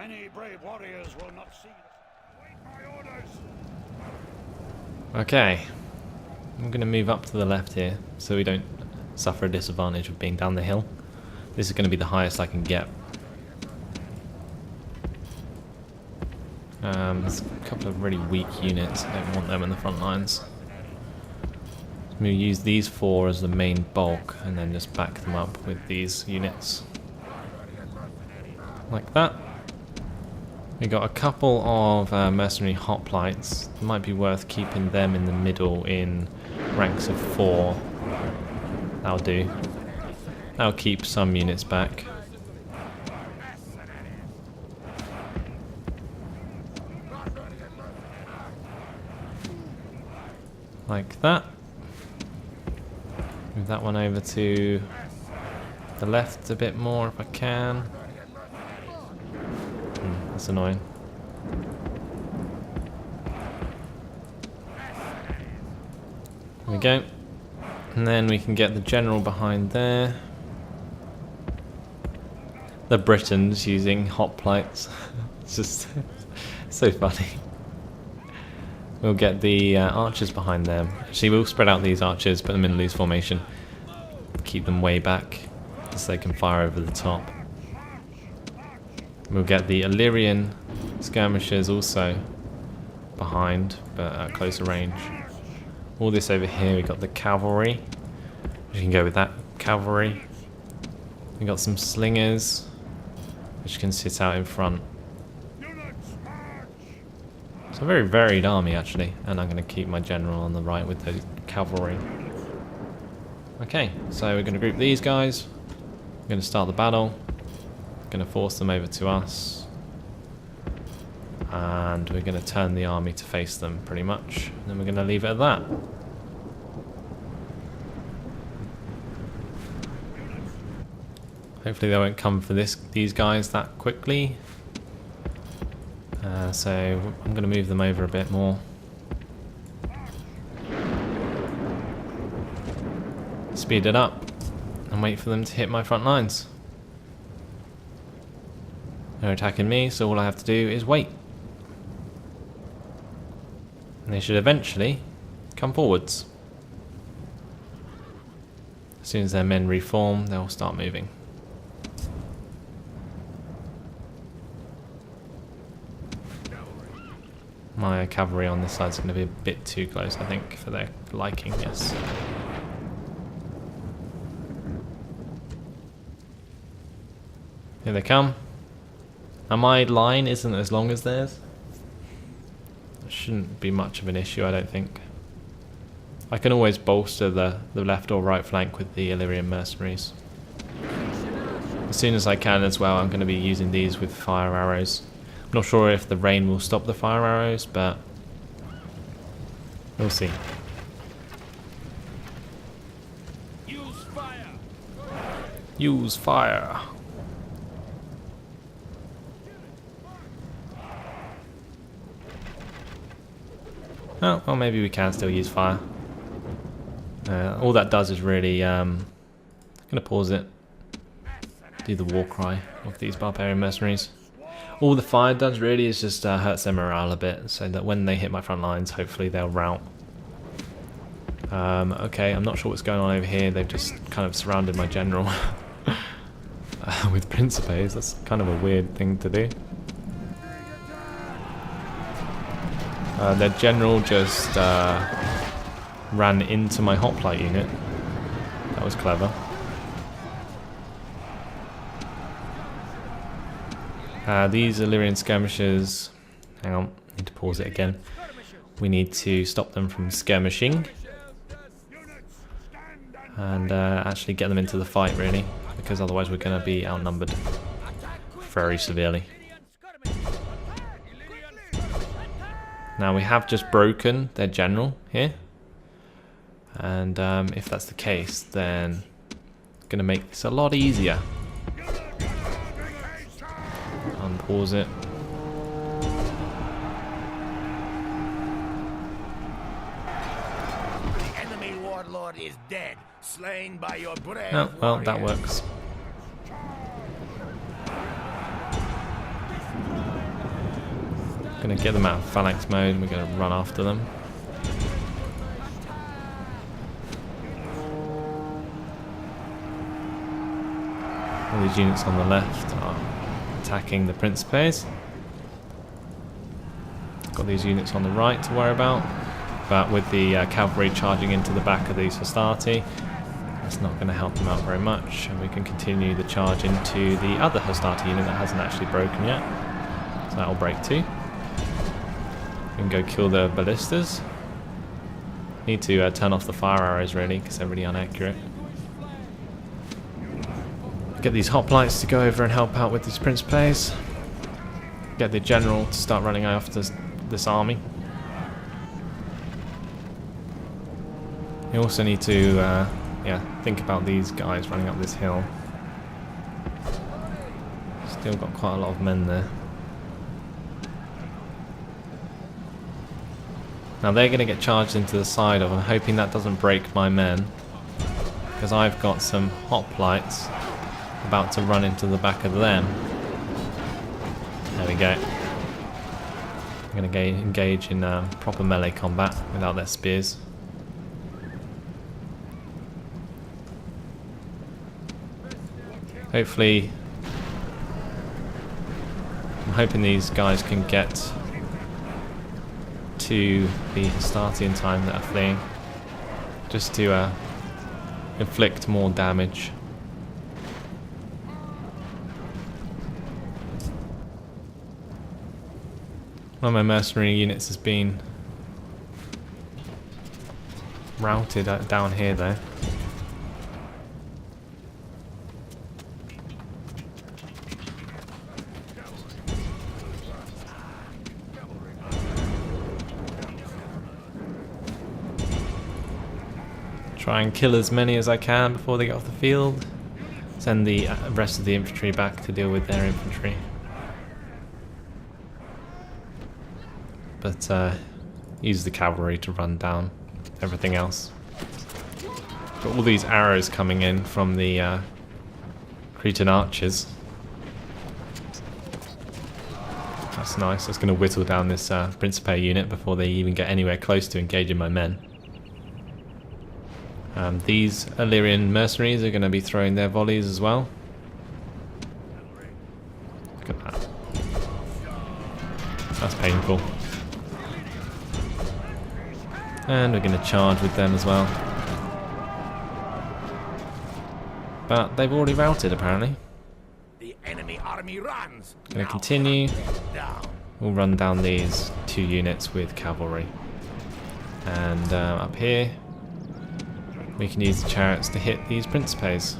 Many brave warriors will not see. Wait my orders. Okay, I'm going to move up to the left here so we don't suffer a disadvantage of being down the hill. This is going to be the highest I can get. There's a couple of really weak units. I don't want them in the front lines. I'm going to use these four as the main bulk and then just back them up with these units. Like that. We got a couple of mercenary hoplites. It might be worth keeping them in the middle in ranks of 4. That'll do. That'll keep some units back. Like that. Move that one over to the left a bit more if I can. That's annoying. There we go. And then we can get the general behind there. The Britons using hoplites. It's just so funny. We'll get the archers behind them. Actually, we'll spread out these archers, put them in loose formation. Keep them way back so they can fire over the top. We'll get the Illyrian skirmishers also behind, but at closer range. All this over here, we got the cavalry. We can go with that cavalry. We got some slingers, which can sit out in front. It's a very varied army actually, and I'm going to keep my general on the right with the cavalry. Okay, so we're going to group these guys. We're going to start the battle. Going to force them over to us, and we're going to turn the army to face them pretty much, and then we're going to leave it at that. Hopefully they won't come for these guys that quickly, so I'm going to move them over a bit more. Speed it up and wait for them to hit my front lines. They're attacking me, so all I have to do is wait. And they should eventually come forwards. As soon as their men reform, they'll start moving. My cavalry on this side is going to be a bit too close, I think, for their liking, yes. Here they come. Now my line isn't as long as theirs. It shouldn't be much of an issue, I don't think. I can always bolster the left or right flank with the Illyrian mercenaries. As soon as I can as well, I'm going to be using these with fire arrows. I'm not sure if the rain will stop the fire arrows, but we'll see. Use fire. Use fire. Oh, well, maybe we can still use fire. All that does is really... I'm going to pause it. Do the war cry of these barbarian mercenaries. All the fire does really is just hurts their morale a bit, so that when they hit my front lines, hopefully they'll rout. Okay, I'm not sure what's going on over here. They've just kind of surrounded my general with Principes. That's kind of a weird thing to do. Their general just ran into my hoplite unit. That was clever. These Illyrian skirmishers... Hang on, need to pause it again. We need to stop them from skirmishing. And actually get them into the fight, really. Because otherwise we're going to be outnumbered very severely. Now we have just broken their general here, and if that's the case, then it's going to make this a lot easier. Unpause it. The enemy warlord is dead, slain by your brave Oh, well, that warriors. works. Gonna get them out of phalanx mode and we're gonna run after them. All these units on the left are attacking the Principes. Got these units on the right to worry about, but with the cavalry charging into the back of these Hastati, that's not going to help them out very much, and we can continue the charge into the other Hastati unit that hasn't actually broken yet. So that'll break too. We can go kill the ballistas. Need to turn off the fire arrows really, because they're really inaccurate. Get these hoplites to go over and help out with these Principes. Get the general to start running after this army. You also need to think about these guys running up this hill. Still got quite a lot of men there. Now they're going to get charged into the side of. I'm hoping that doesn't break my men, because I've got some hoplites about to run into the back of them. There we go. I'm going to engage in proper melee combat without their spears. Hopefully, I'm hoping these guys can get to the Hastati in time that are fleeing, just to inflict more damage. One of my mercenary units has been routed down here though. Try and kill as many as I can before they get off the field. Send the rest of the infantry back to deal with their infantry. But use the cavalry to run down everything else. Got all these arrows coming in from the Cretan archers. That's nice. That's going to whittle down this Principe unit before they even get anywhere close to engaging my men. These Illyrian mercenaries are going to be throwing their volleys as well. Look at that. That's painful. And we're going to charge with them as well. But they've already routed apparently. The enemy army runs. Going to continue. We'll run down these 2 units with cavalry. And up here we can use the chariots to hit these Principes.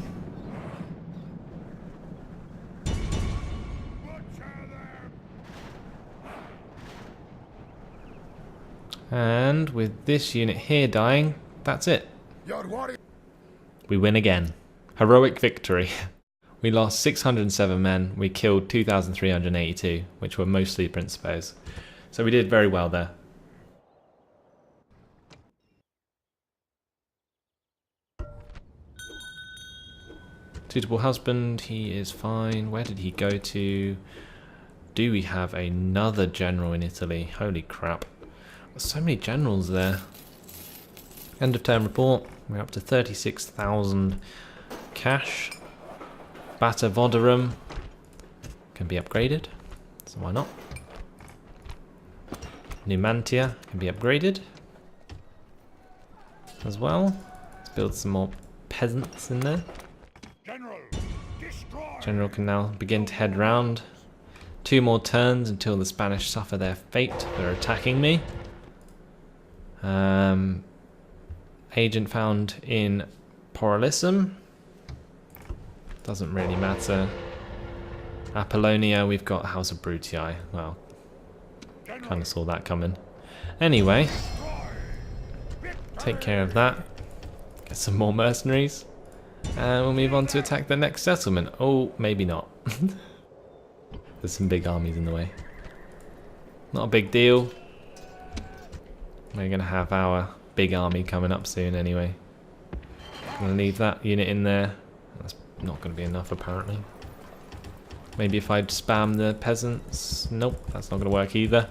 And with this unit here dying, that's it. We win again. Heroic victory. We lost 607 men, we killed 2,382, which were mostly Principes. So we did very well there. Suitable husband, he is fine. Where did he go to? Do we have another general in Italy? Holy crap. There's so many generals there. End of term report. We're up to 36,000 cash. Bata Voderum can be upgraded, so why not? Numantia can be upgraded as well. Let's build some more peasants in there. General can now begin to head round. 2 more turns until the Spanish suffer their fate. They're attacking me. Agent found in Porolissum. Doesn't really matter. Apollonia, we've got House of Brutii. Well, kind of saw that coming. Anyway, take care of that. Get some more mercenaries. And we'll move on to attack the next settlement. Oh, maybe not. There's some big armies in the way. Not a big deal. We're going to have our big army coming up soon anyway. Going to leave that unit in there. That's not going to be enough apparently. Maybe if I'd spam the peasants. Nope, that's not going to work either.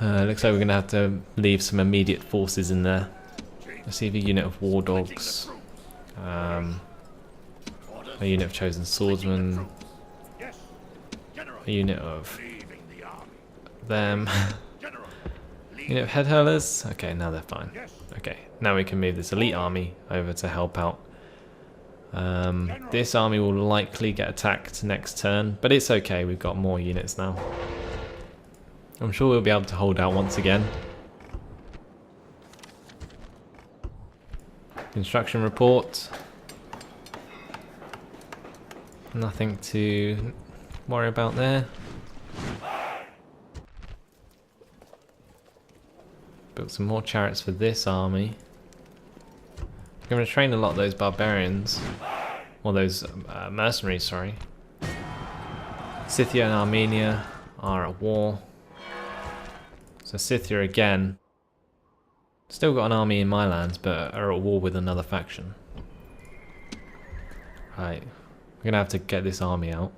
Looks like we're going to have to leave some immediate forces in there. Receive a unit of war dogs. A unit of chosen swordsmen. A unit of them. Unit of head hurlers. Okay, now they're fine. Okay, now we can move this elite army over to help out. This army will likely get attacked next turn, but it's okay, we've got more units now. I'm sure we'll be able to hold out once again. Construction report. Nothing to worry about there. Built some more chariots for this army. I'm going to train a lot of those barbarians. Or those mercenaries, sorry. Scythia and Armenia are at war. So Scythia again. Still got an army in my lands, but are at war with another faction. Right. We're going to have to get this army out.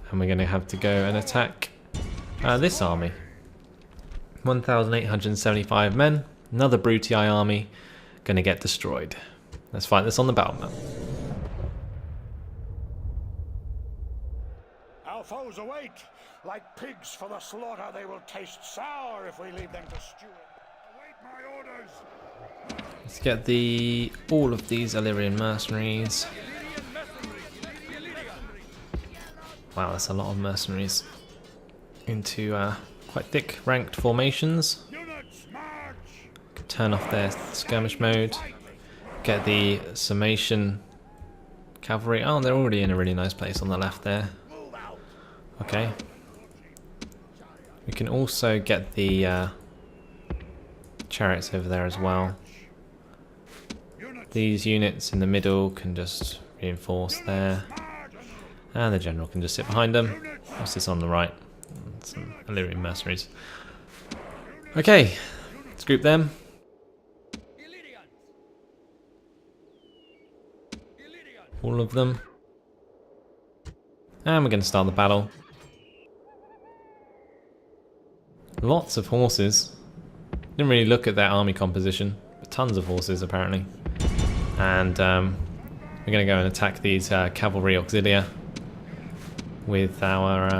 And we're going to have to go and attack this army. 1,875 men. Another Brutii army. Going to get destroyed. Let's fight this on the battle map. Our foes await. Like pigs for the slaughter, they will taste sour if we leave them to stew it. Await my orders. Let's get all of these Illyrian mercenaries. Wow, that's a lot of mercenaries. Into quite thick ranked formations. Turn off their skirmish mode. Get the summation cavalry. Oh, they're already in a really nice place on the left there. Okay. We can also get the chariots over there as well. These units in the middle can just reinforce there. And the general can just sit behind them. What's this on the right? Some Illyrian mercenaries. Okay, let's group them. All of them. And we're going to start the battle. Lots of horses. Didn't really look at their army composition, but tons of horses apparently. And we're going to go and attack these cavalry auxilia with our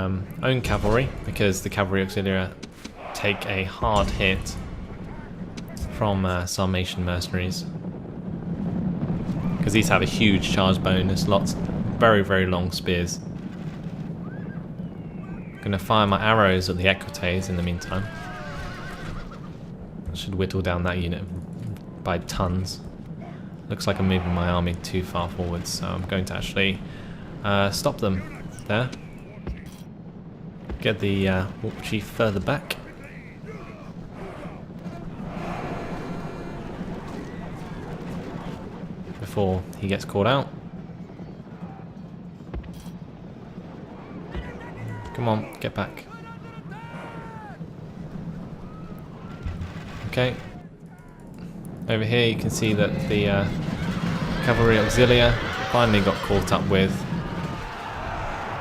own cavalry, because the cavalry auxilia take a hard hit from Sarmatian mercenaries. Because these have a huge charge bonus, lots, very, very long spears. I'm going to fire my arrows at the equites in the meantime. I should whittle down that unit by tons. Looks like I'm moving my army too far forward, so I'm going to actually stop them there. Get the war chief further back. Before he gets caught out. Come on, get back. Okay. Over here you can see that the cavalry auxilia finally got caught up with,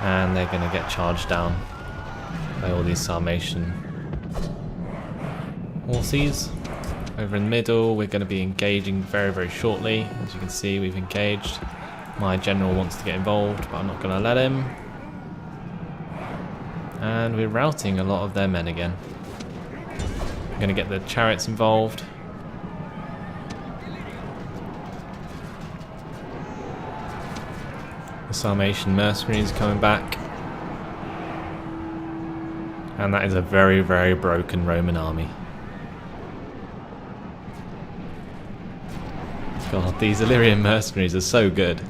and they're going to get charged down by all these Sarmatian horses. Over in the middle we're going to be engaging very, very shortly. As you can see, we've engaged. My general wants to get involved, but I'm not going to let him. And we're routing a lot of their men again. I'm going to get the chariots involved. The Sarmatian mercenaries coming back. And that is a very, very broken Roman army. God, these Illyrian mercenaries are so good.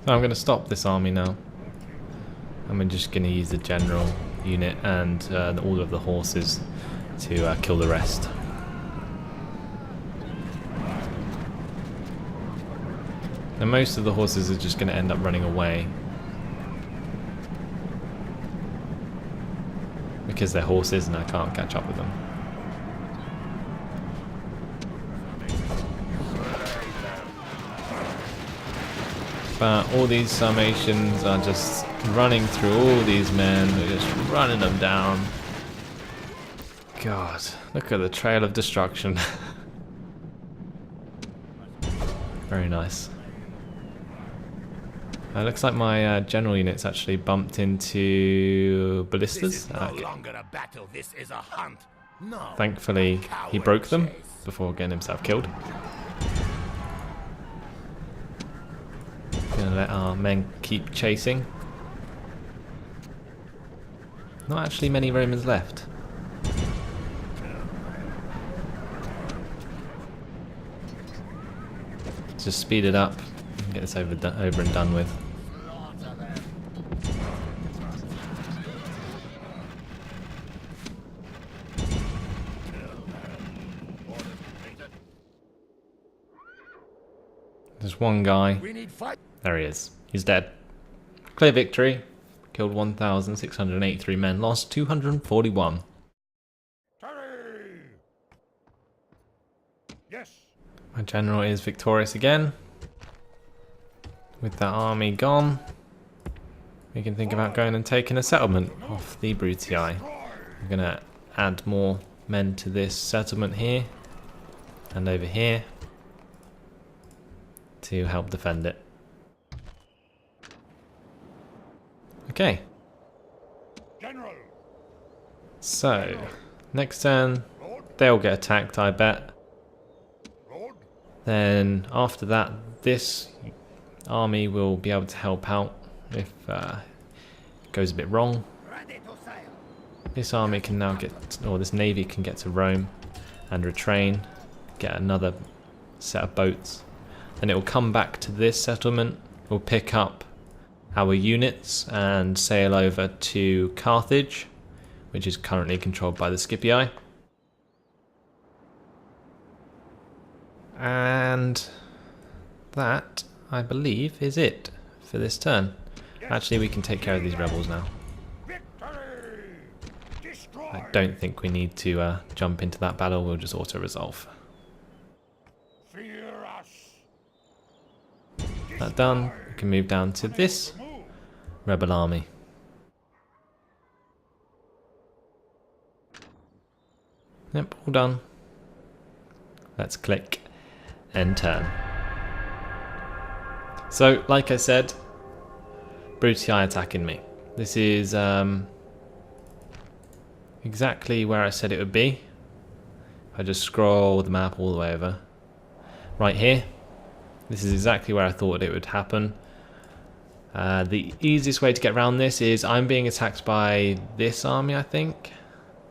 So I'm going to stop this army now. And we're just going to use the general unit and all of the horses to kill the rest. And most of the horses are just going to end up running away. because they're horses and I can't catch up with them. But all these Sarmatians are just running through all these men. They're just running them down. God, look at the trail of destruction. Very nice. Looks like my general unit's actually bumped into ballistas. This is no longer a battle, this is a hunt. No. Thankfully, he broke them before getting himself killed. Gonna let our men keep chasing. Not actually many Romans left. Just speed it up and get this over and done with. There's one guy. There he is. He's dead. Clear victory. Killed 1,683 men. Lost 241. Yes. My general is victorious again. With that army gone, we can think about going and taking a settlement off the Brutii. We're going to add more men to this settlement here and over here to help defend it. Okay. General. So, next turn, they'll get attacked, I bet. Lord. Then, after that, this army will be able to help out if it goes a bit wrong. This army can now get, or this navy can get to Rome and retrain, get another set of boats. Then it will come back to this settlement, we'll pick up our units and sail over to Carthage, which is currently controlled by the Scipii. And that, I believe, is it for this turn. Actually, we can take care of these rebels now. I don't think we need to jump into that battle, we'll just auto-resolve. That done, we can move down to this rebel army. Yep, all done. Let's click end turn. So, like I said, Brutii attacking me. This is exactly where I said it would be. If I just scroll the map all the way over. Right here. This is exactly where I thought it would happen. The easiest way to get around this is I'm being attacked by this army, I think.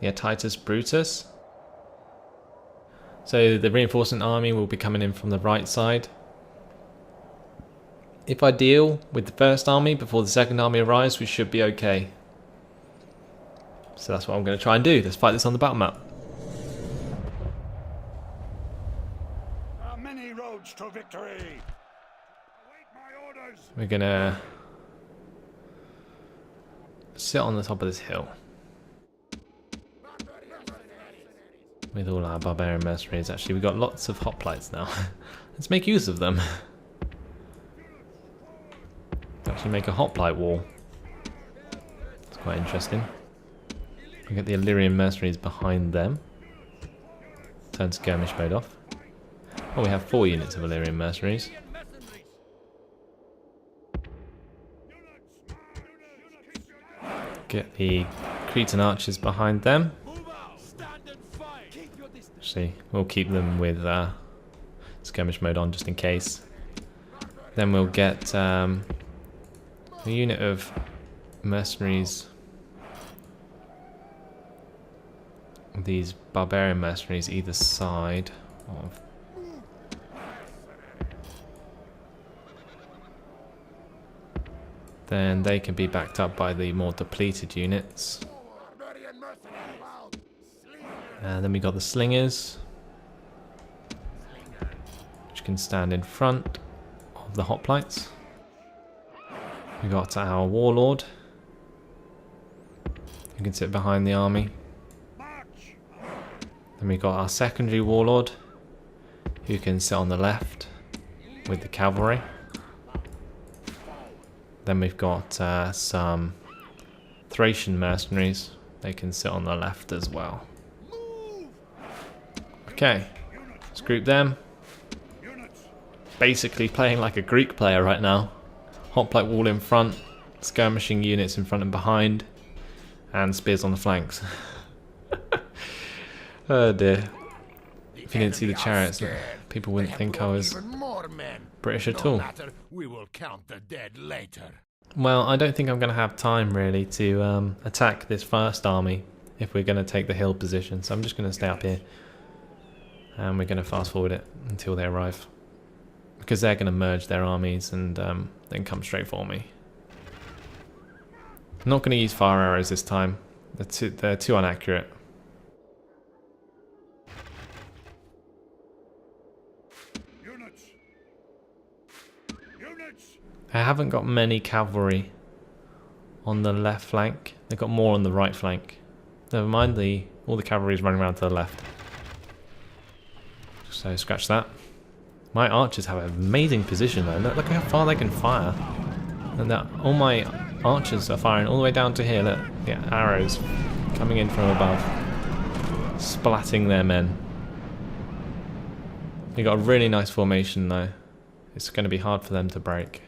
Yeah, Titus Brutus. So the reinforcement army will be coming in from the right side. If I deal with the first army before the second army arrives, we should be okay. So that's what I'm going to try and do. Let's fight this on the battle map. There are many roads to victory. Await my orders. We're going to sit on the top of this hill with all our barbarian mercenaries. Actually, we've got lots of hoplites now. Let's make use of them. Actually make a hoplite wall. It's quite interesting. We get the Illyrian mercenaries behind them. Turn skirmish mode off. Oh, we have 4 units of Illyrian mercenaries. Get the Cretan archers behind them. Actually, we'll keep them with skirmish mode on just in case. Then we'll get a unit of mercenaries. These barbarian mercenaries either side of. Then they can be backed up by the more depleted units. And then we got the slingers, which can stand in front of the hoplites. We got our warlord, who who can sit behind the army. Then we got our secondary warlord, who can sit on the left with the cavalry. Then we've got some Thracian mercenaries. They can sit on the left as well. Okay, let's group them. Basically playing like a Greek player right now. Hoplite wall in front, skirmishing units in front and behind, and spears on the flanks. Oh dear. If you didn't see the chariots, people wouldn't think I was British at all. We will count the dead later. Well, I don't think I'm going to have time really to attack this first army if we're going to take the hill position. So I'm just going to stay up here. And we're going to fast forward it until they arrive. Because they're going to merge their armies and then come straight for me. I'm not going to use fire arrows this time. They're too inaccurate. I haven't got many cavalry on the left flank. They've got more on the right flank. Never mind, all the cavalry is running around to the left. So scratch that. My archers have an amazing position though. Look how far they can fire. And all my archers are firing all the way down to here. Look, yeah, arrows coming in from above, splatting their men. They got a really nice formation though. It's going to be hard for them to break.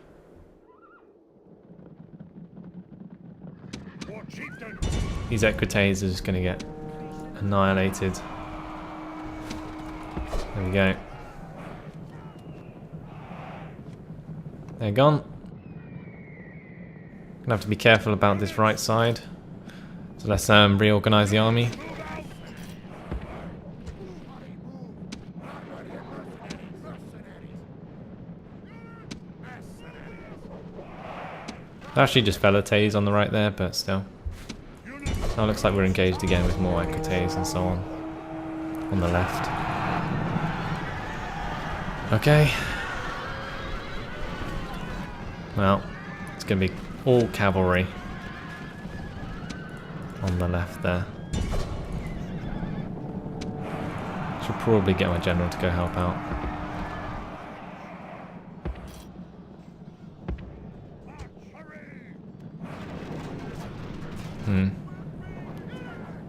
These Equites are just going to get annihilated. There we go. They're gone. Gonna have to be careful about this right side. So let's reorganize the army. Actually just Velites on the right there, but still. Now it looks like we're engaged again with more Equites and so on the left. Okay. Well, it's going to be all cavalry on the left there. Should probably get my general to go help out.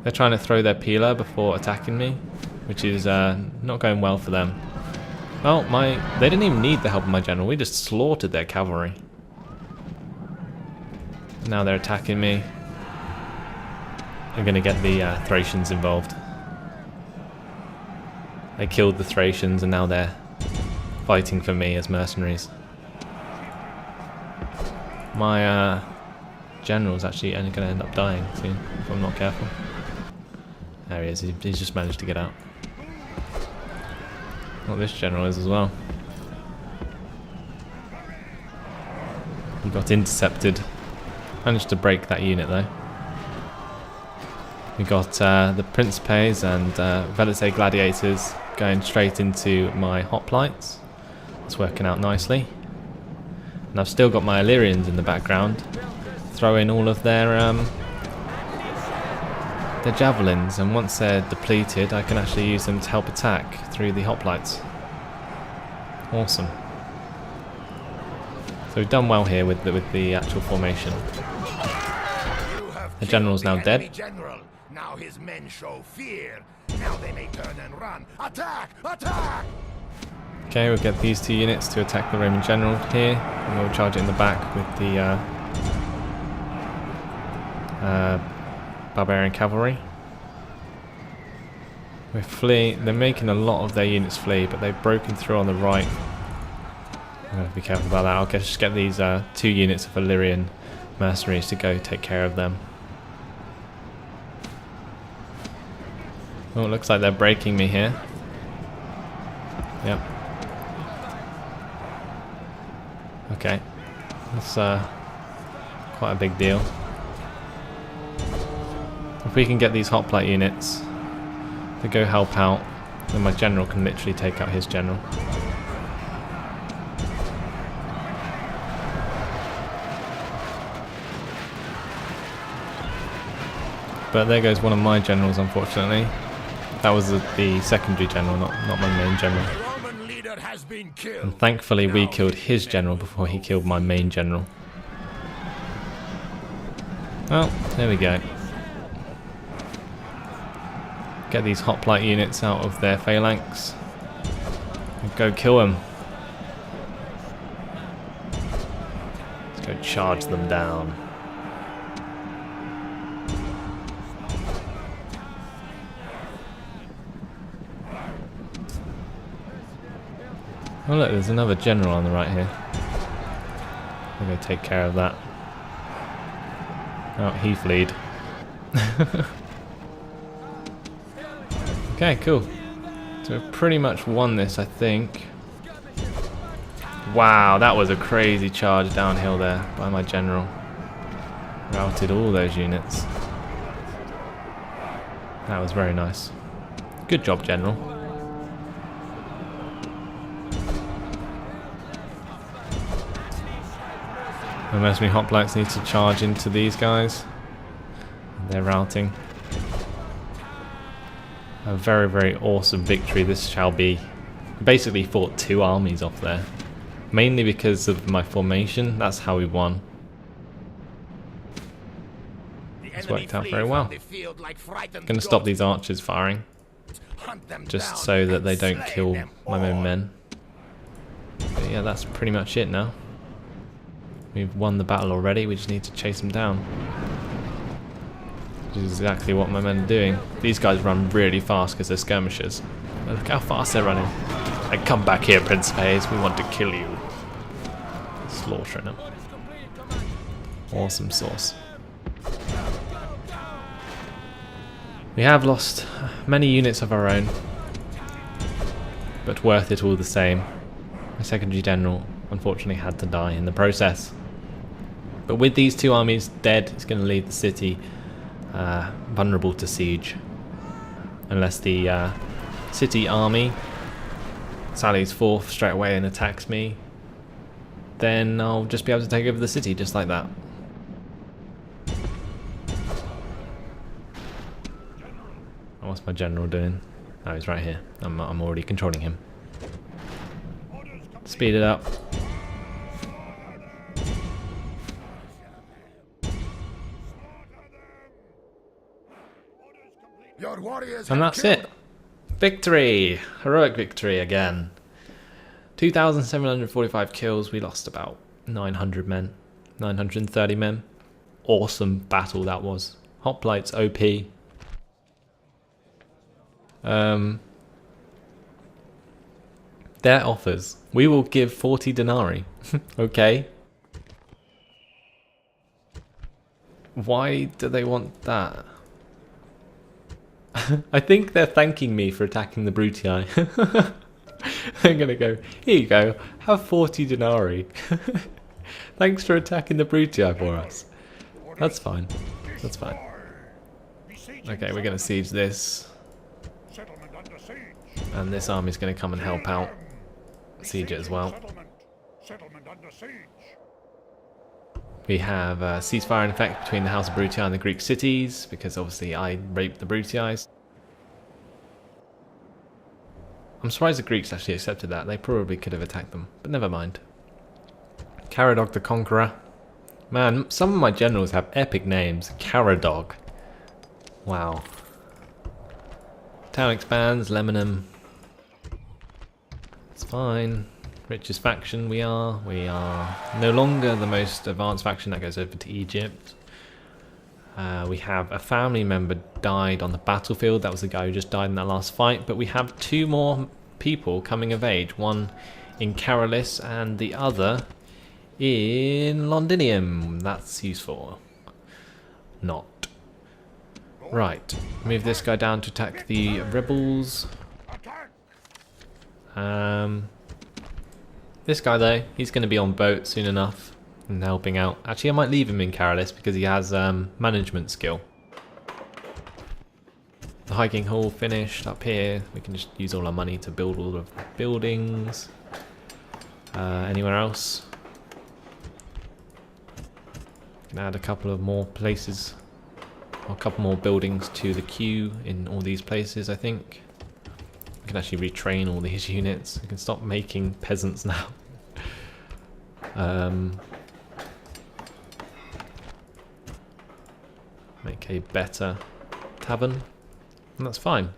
They're trying to throw their peeler before attacking me, which is not going well for them. Oh, they didn't even need the help of my general. We just slaughtered their cavalry. Now they're attacking me. I'm going to get the Thracians involved. They killed the Thracians and now they're fighting for me as mercenaries. My general's actually only going to end up dying soon if I'm not careful. There he is, he's just managed to get out. Well, this general is as well. He got intercepted. Managed to break that unit though. We got the Principes and Velite Gladiators going straight into my hoplites. It's working out nicely. And I've still got my Illyrians in the background, throwing all of their javelins, and once they're depleted I can actually use them to help attack through the hoplites. Awesome. So we've done well here with the actual formation. The general's now dead. General. Now his men show fear. Now they may turn and run. Attack! Attack! Okay, we'll get these two units to attack the Roman general here, and we'll charge it in the back with the barbarian cavalry. We're fleeing. They're making a lot of their units flee, but they've broken through on the right. I'm going to be careful about that. I'll just get these 2 units of Illyrian mercenaries to go take care of them. Oh, it looks like they're breaking me here. Yep. Okay. That's quite a big deal. If we can get these hoplite units to go help out, then my general can literally take out his general. But there goes one of my generals, unfortunately. That was the secondary general, not my main general. The Roman leader has been killed. And thankfully we killed his general before he killed my main general. Well, there we go. Get these hoplite units out of their phalanx. And go kill them. Let's go charge them down. Oh look, there's another general on the right here. I'm going to take care of that. Oh, he fled. Okay, cool. So we've pretty much won this, I think. Wow, that was a crazy charge downhill there by my general. Routed all those units. That was very nice. Good job, General. The mercenary hoplites need to charge into these guys. They're routing. A very, very awesome victory this shall be. Basically fought two armies off there. Mainly because of my formation, that's how we won. It's worked out very well. Gonna stop these archers firing. Just so that they don't kill my own men. But yeah, that's pretty much it now. We've won the battle already, we just need to chase them down. Which is exactly what my men are doing. These guys run really fast because they're skirmishers. Look how fast they're running. Like, come back here, Principes, we want to kill you. Slaughtering them. Awesome sauce. We have lost many units of our own, but worth it all the same. My secondary general unfortunately had to die in the process. But with these two armies dead, it's going to leave the city vulnerable to siege. Unless the city army sallies forth straight away and attacks me, then I'll just be able to take over the city just like that. What's my general doing? Oh, he's right here. I'm already controlling him. Speed it up. And that's it. Victory! Heroic victory again. 2,745 kills. We lost about 900 men. 930 men. Awesome battle that was. Hoplites OP. Their offers. We will give 40 denarii. Okay. Why do they want that? I think they're thanking me for attacking the Brutii. They're gonna go, here you go, have 40 denarii. Thanks for attacking the Brutii for us. That's fine. That's fine. Okay, we're gonna siege this. And this army's going to come and help out. Siege it as well. We have a ceasefire in effect between the House of Brutii and the Greek cities, because obviously I raped the Brutii. I'm surprised the Greeks actually accepted that. They probably could have attacked them, but never mind. Caradog the Conqueror. Man, some of my generals have epic names. Caradog. Wow. Town expands, Lemonum. It's fine. Richest faction we are. We are no longer the most advanced faction that goes over to Egypt. We have a family member died on the battlefield. That was the guy who just died in that last fight. But we have two more people coming of age. One in Caralis and the other in Londinium. That's useful. Not. Right, move this guy down to attack the rebels. This guy though, he's going to be on boat soon enough and helping out. Actually, I might leave him in Caralis because he has management skill. The hiking hall finished up here. We can just use all our money to build all of the buildings. Anywhere else? Can add a couple of more places. a couple more buildings to the queue in all these places, I think. We can actually retrain all these units. We can stop making peasants now. Make a better tavern. And that's fine.